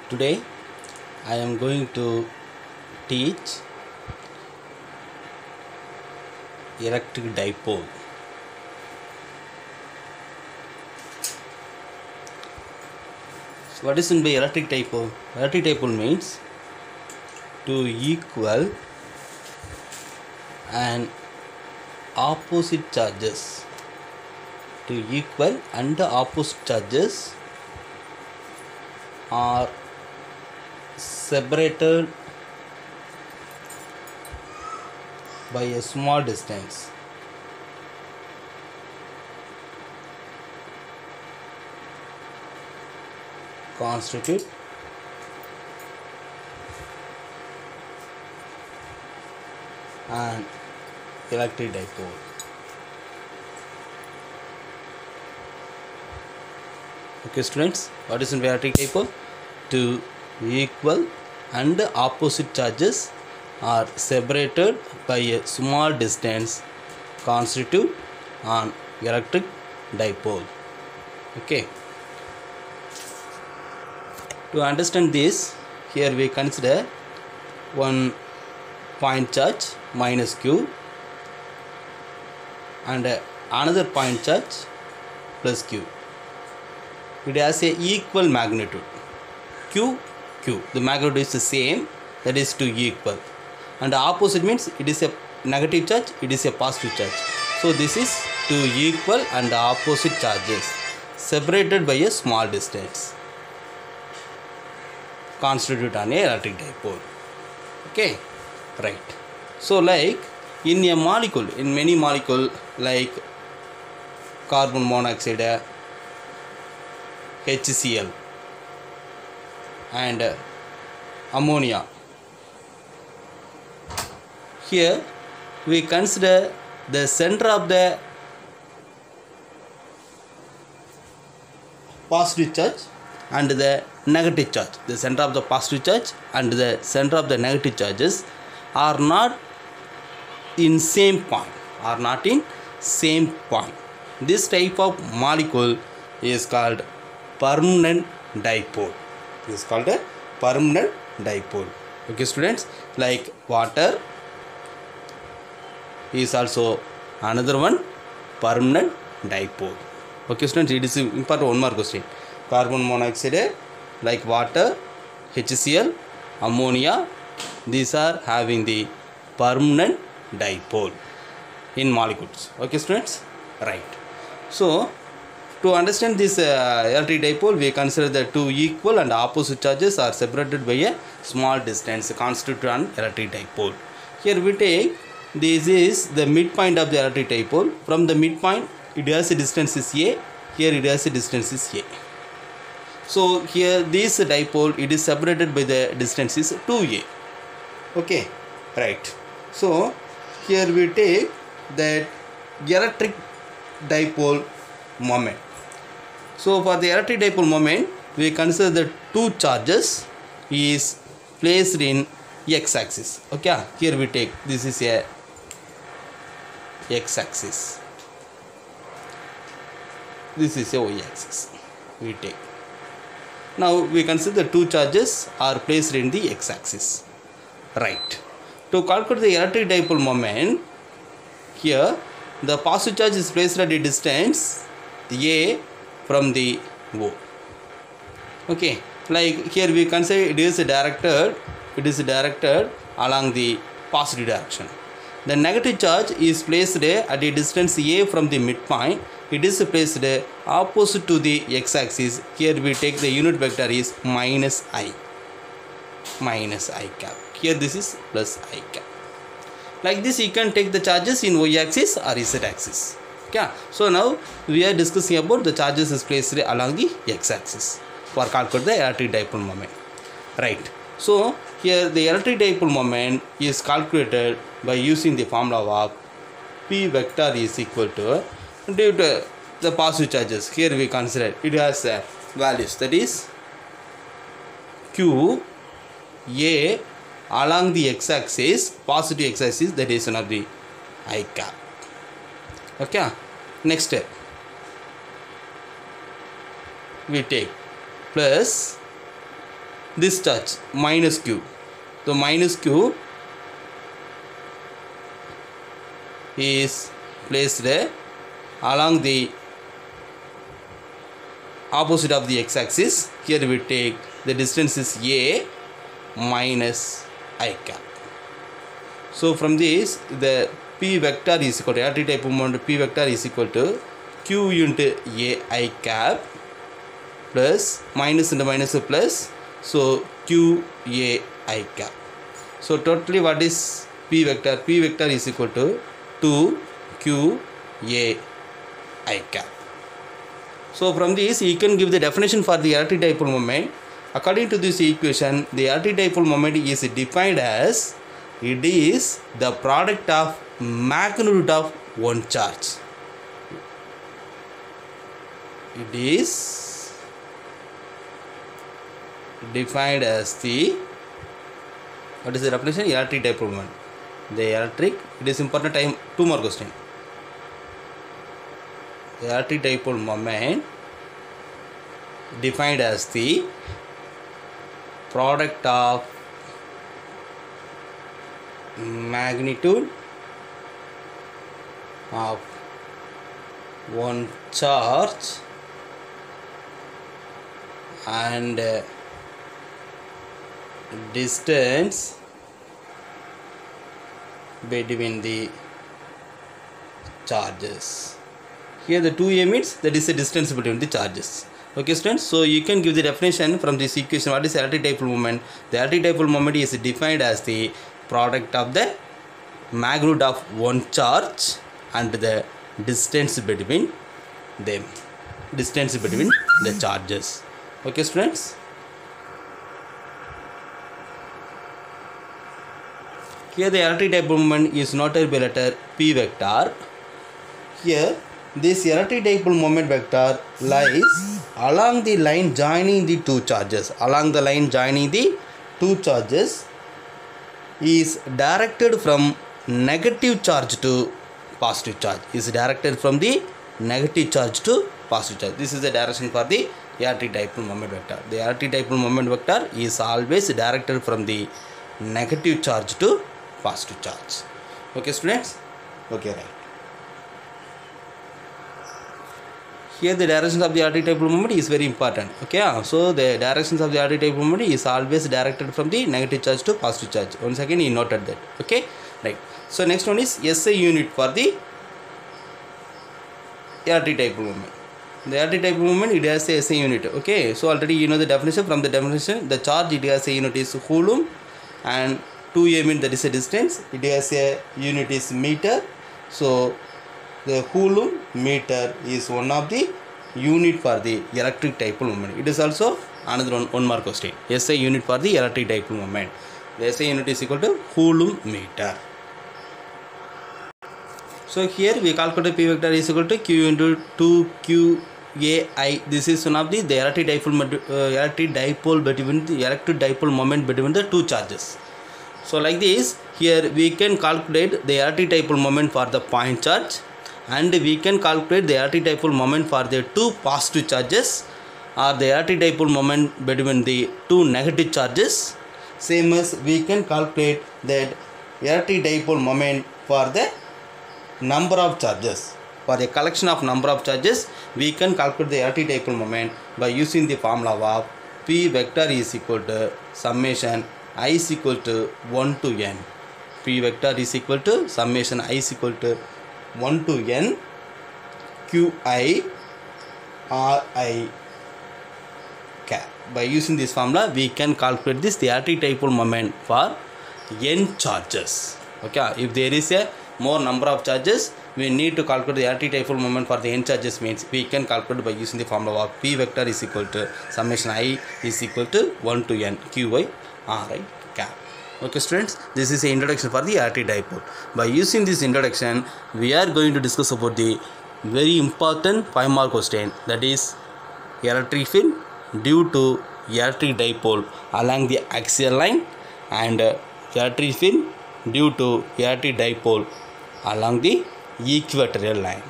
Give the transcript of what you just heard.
Today I am going to teach electric dipole. So what is meant by electric dipole? Electric dipole means to equal and opposite charges. To equal and opposite charges are separated by a small distance. Constitute an electric dipole. Okay students, what is an electric dipole? Two equal and opposite charges are separated by a small distance constitute an electric dipole. Okay. To understand this, here we consider one point charge minus q and another point charge plus q. It has a equal magnitude. Q. The magnitude is the same, that is 2 equal. And the opposite means it is a negative charge, it is a positive charge. So this is 2 equal and opposite charges separated by a small distance constitute an electric dipole. Okay, right. So like in a molecule, in many molecule like carbon monoxide, HCl and ammonia, here we consider the center of the positive charge and the negative charge. The center of the positive charge and the center of the negative charges are not in same point. This type of molecule is called permanent dipole. Okay students, like water is also another one permanent dipole. Okay students, it is important. One more question. Carbon monoxide, like water, HCl, ammonia, these are having the permanent dipole in molecules. Okay students, right. So to understand this electric dipole, we consider the two equal and opposite charges are separated by a small distance constitute an electric dipole. Here we take this is the midpoint of the electric dipole. From the midpoint, it has a distance is a. Here it has a distance is a. So here this dipole, it is separated by the distance is 2a. Okay, right. So here we take that electric dipole moment. So for the electric dipole moment, we consider the two charges is placed in x-axis. Okay, here we take this is a x-axis, this is a y-axis. We take. Now we consider the two charges are placed in the x-axis. Right. To calculate the electric dipole moment, here the positive charge is placed at a distance a from the O. Okay, like here we can say it is directed along the positive direction. The negative charge is placed at a distance a from the midpoint. It is placed opposite to the x-axis. Here we take the unit vector is minus I cap. Here this is plus I cap. Like this you can take the charges in y-axis or z-axis. Okay. So now we are discussing about the charges is placed along the x-axis for calculate the electric dipole moment. Right. So here the electric dipole moment is calculated by using the formula of P vector is equal to, due to the positive charges, here we consider it has values, that is Q A along the x-axis, positive x-axis, that is one of the I cap. Okay, next step we take plus this charge minus q. So minus q is placed along the opposite of the x-axis. Here we take the distance is a minus I cap. So from this, the p vector is equal to electric dipole moment p vector is equal to q into a I cap plus minus into minus plus, so q a I cap. So totally what is p vector? P vector is equal to 2 q a I cap. So from this you can give the definition for the electric dipole moment. According to this equation, the electric dipole moment is defined as it is the product of magnitude of one charge. It is defined as the, what is the definition? Electric dipole moment. The electric, it is important time, 2 more question. The electric dipole moment defined as the product of magnitude of one charge and distance between the charges. Here the 2a means that is the distance between the charges. Okay students, so you can give the definition from this equation. What is electric dipole moment? The electric dipole moment is defined as the product of the magnitude of one charge and the distance between them, distance between the charges. Okay students. Here the electric dipole moment is noted by letter p vector. Here this electric dipole moment vector lies along the line joining the two charges. Along the line joining the two charges is directed from negative charge to positive charge. Is directed from the negative charge to positive charge. This is the direction for the electric dipole moment vector. The electric dipole moment vector is always directed from the negative charge to positive charge. Okay students? Okay, right. Here the directions of the electric dipole moment is very important. Okay, so the directions of the electric dipole moment is always directed from the negative charge to positive charge. Once again you noted that. Okay, right. So next one is SI unit for the electric dipole moment. The electric dipole moment, it has a SI unit. Okay, so already you know the definition. From the definition, the charge it has a unit is coulomb, and 2a means that is a distance. It has a unit is meter. So the coulomb meter is one of the unit for the electric dipole moment. It is also another one more question. SI unit for the electric dipole moment. The SI unit is equal to coulomb meter. So here we calculate p vector is equal to q into 2qai. This is one of the electric dipole between the electric dipole moment between the two charges. So like this, here we can calculate the electric dipole moment for the point charge, and we can calculate the electric dipole moment for the two positive charges, or the electric dipole moment between the two negative charges. Same as we can calculate that electric dipole moment for the number of charges. For the collection of number of charges, we can calculate the electric dipole moment by using the formula of p vector is equal to summation I is equal to 1 to n. P vector is equal to summation I is equal to 1 to n qi ri cap. By using this formula, we can calculate this the electric dipole moment for n charges. Okay, if there is a more number of charges, we need to calculate the electric dipole moment for the n charges. Means we can calculate by using the formula of p vector is equal to summation I is equal to 1 to n qi ri cap. Okay students, this is the introduction for the electric dipole. By using this introduction, we are going to discuss about the very important 5 mark question, that is electric field due to electric dipole along the axial line, and electric field due to electric dipole along the equatorial line.